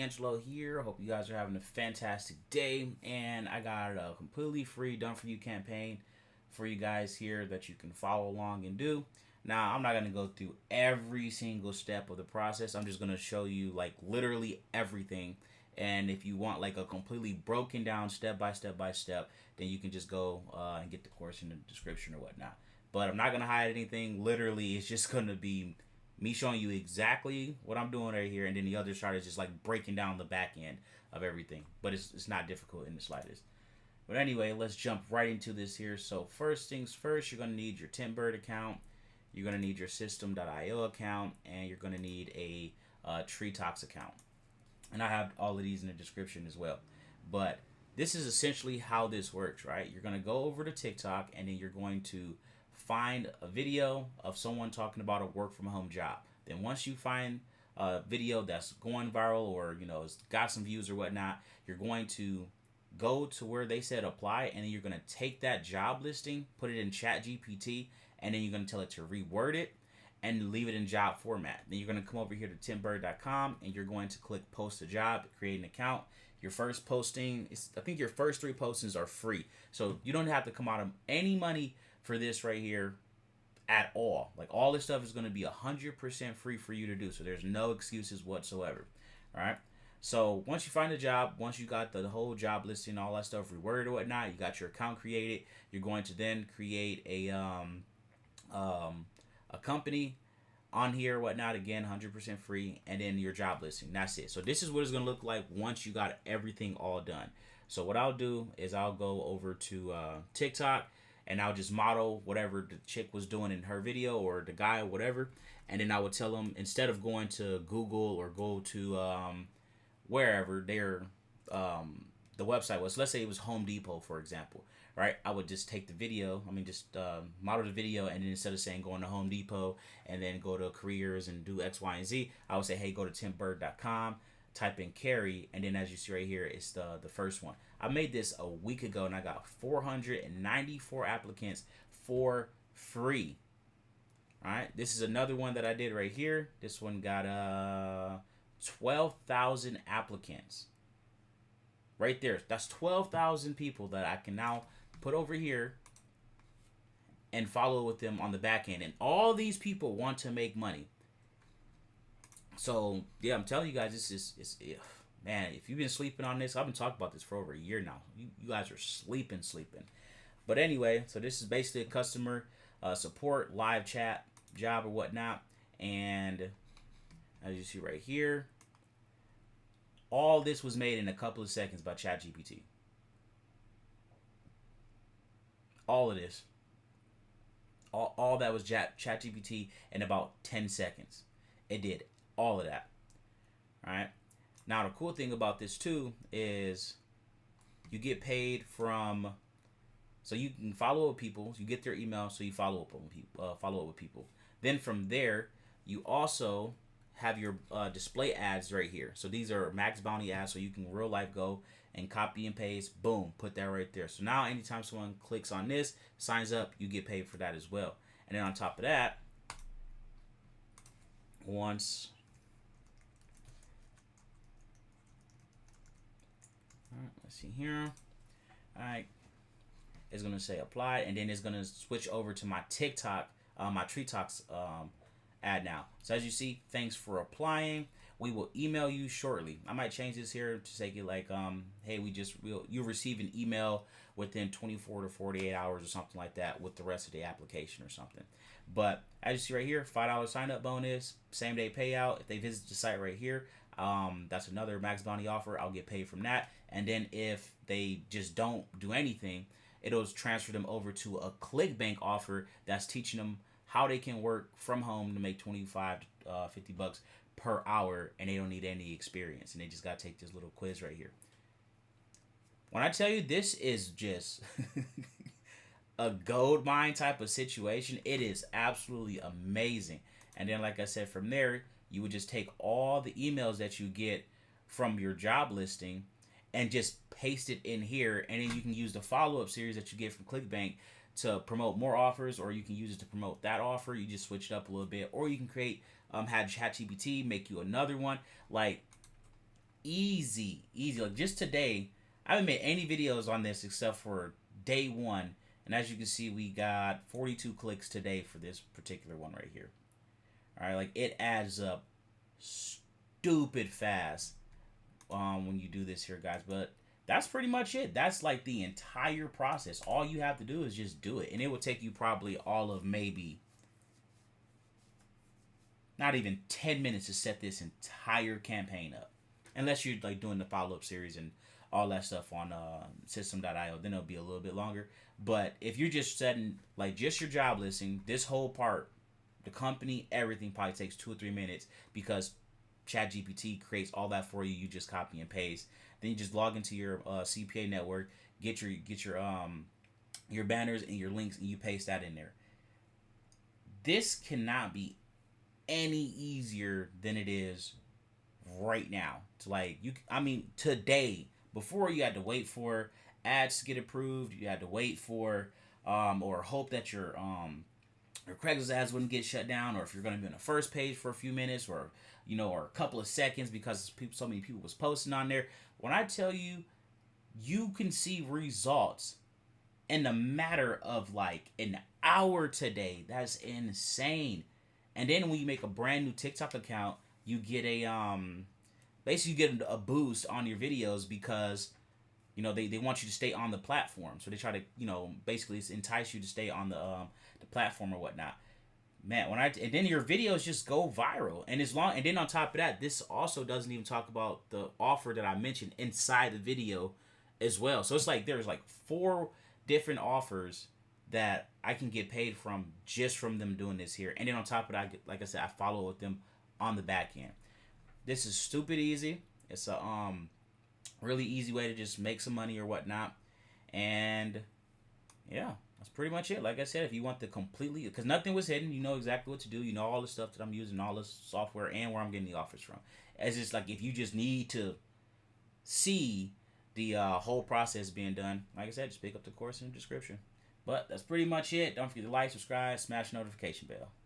Angelo here. Hope you guys are having a fantastic day. And I got a completely free done for you campaign for you guys here that you can follow along and do. Now, I'm not going to go through every single step of the process. I'm just going to show you like literally everything. And if you want like a completely broken down step by step by step, then you can just go and get the course in the description or whatnot. But I'm not going to hide anything. Literally, it's just going to be me showing you exactly what I'm doing right here, and then the other side is just like breaking down the back end of everything. But it's not difficult in the slightest. But anyway, let's jump right into this here. So first things first, you're going to need your Tempbird account. You're going to need your System.io account, and you're going to need a TreeToks account. And I have all of these in the description as well. But this is essentially how this works, right? You're going to go over to TikTok, and then you're going to find a video of someone talking about a work from home job. Then once you find a video that's going viral, or it's got some views or whatnot, you're going to go to where they said apply, and then you're going to take that job listing, put it in ChatGPT, and then you're going to tell it to reword it and leave it in job format. Then you're going to come over here to tempbird.com, and you're going to click post a job, create an account. Your first posting, I think your first 3 postings are free, so you don't have to come out of any money for this right here at all. Like, all this stuff is going to be 100% free for you to do, so there's no excuses whatsoever. All right, so once you find a job, once you got the whole job listing, all that stuff reworded or whatnot, you got your account created, you're going to then create a company on here, whatnot, again 100% free, and then your job listing. That's it. So this is what it's going to look like once you got everything all done. So what I'll do is I'll go over to TikTok, and I'll just model whatever the chick was doing in her video, or the guy, or whatever. And then I would tell them, instead of going to Google or go to wherever their the website was, let's say it was Home Depot, for example, right? I would just take the video, model the video, and then instead of saying going to Home Depot and then go to careers and do X, Y, and Z, I would say, hey, go to tempbird.com, type in carry, and then as you see right here, it's the first one. I made this a week ago, and I got 494 applicants for free. All right, this is another one that I did right here. This one got 12,000 applicants. Right there, that's 12,000 people that I can now put over here and follow with them on the back end. And all these people want to make money. So yeah, I'm telling you guys, this is man, if you've been sleeping on this, I've been talking about this for over a year now. You guys are sleeping. But anyway, so this is basically a customer support live chat job or whatnot. And as you see right here, all this was made in a couple of seconds by ChatGPT. All of this. All that was ChatGPT in about 10 seconds. It did all of that. All right. Now, the cool thing about this too is you get paid from, so you can follow up with people. You get their email, so you follow up with people. Then from there, you also have your display ads right here. So these are MaxBounty ads, so you can real life go and copy and paste, boom, put that right there. So now anytime someone clicks on this, signs up, you get paid for that as well. And then on top of that, once, all right, let's see here. All right, it's gonna say apply, and then it's gonna switch over to my TikTok, my TreeToks ad now. So as you see, thanks for applying. We will email you shortly. I might change this here to say it like, hey, you'll receive an email within 24 to 48 hours or something like that with the rest of the application or something. But as you see right here, $5 sign up bonus, same day payout. If they visit the site right here, that's another MaxBounty offer. I'll get paid from that. And then if they just don't do anything, it'll transfer them over to a ClickBank offer that's teaching them how they can work from home to make 25 to 50 bucks per hour, and they don't need any experience, and they just got to take this little quiz right here. When I tell you this is just a gold mine type of situation, it is absolutely amazing. And then, like I said, from there, you would just take all the emails that you get from your job listing and just paste it in here, and then you can use the follow-up series that you get from ClickBank to promote more offers, or you can use it to promote that offer. You just switch it up a little bit, or you can create have ChatGPT make you another one. Like, easy. Like just today, I haven't made any videos on this except for day one. And as you can see, we got 42 clicks today for this particular one right here. All right, like it adds up stupid fast when you do this here, guys. But that's pretty much it. That's like the entire process. All you have to do is just do it, and it will take you probably all of maybe not even 10 minutes to set this entire campaign up, unless you're like doing the follow-up series and all that stuff on system.io. Then it'll be a little bit longer. But if you're just setting like just your job listing, this whole part, the company, everything probably takes 2 or 3 minutes because ChatGPT creates all that for you. You just copy and paste. Then you just log into your CPA network, get your banners and your links, and you paste that in there. This cannot be any easier than it is right now. To like you, I mean, today. Before you had to wait for ads to get approved. You had to wait for or hope that your Craigslist ads wouldn't get shut down, or if you're going to be on the first page for a few minutes, or or a couple of seconds because so many people was posting on there. When I tell you, you can see results in the matter of like an hour today. That's insane. And then when you make a brand new TikTok account, you get a basically you get a boost on your videos because they want you to stay on the platform. So they try to basically entice you to stay on the platform or whatnot. Man, and then your videos just go viral, and then on top of that, this also doesn't even talk about the offer that I mentioned inside the video as well. So it's like there's like 4 different offers that I can get paid from just from them doing this here. And then on top of that, like I said, I follow with them on the back end. This is stupid easy. It's a really easy way to just make some money or whatnot. And yeah, that's pretty much it. Like I said, if you want the completely, because nothing was hidden, you know exactly what to do. You know all the stuff that I'm using, all this software, and where I'm getting the offers from. It's just like if you just need to see the whole process being done, like I said, just pick up the course in the description. But that's pretty much it. Don't forget to like, subscribe, smash the notification bell.